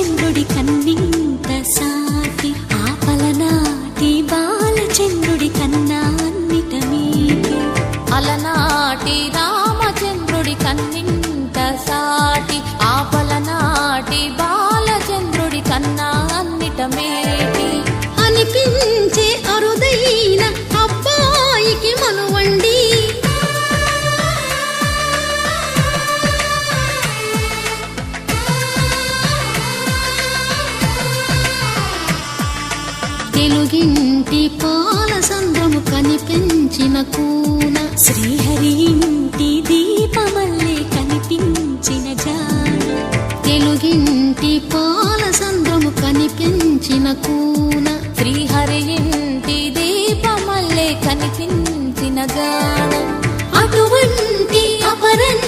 బాలచంద్రుడి కన్నింత సాటి ఆపలనాటి బాలచంద్రుడి కన్నా అన్నిట మీటి అలనాటి రామచంద్రుడి కన్నింత సాటి ఆపలనాటి బాలచంద్రుడి కన్నా అన్నిట మేటి అనిపించే అరుదైన అబ్బాయికి మనువండి తెలుగింటి పాలసంద్రము కనిపించిన కూన శ్రీహరి ఇంటి దీపమల్లే కనిపించిన జాన తెలుగింటి పాలసంద్రము కనిపించిన కూన శ్రీహరి ఇంటి దీపమల్లే కనిపించిన జాడ అటువంటి అపరంజి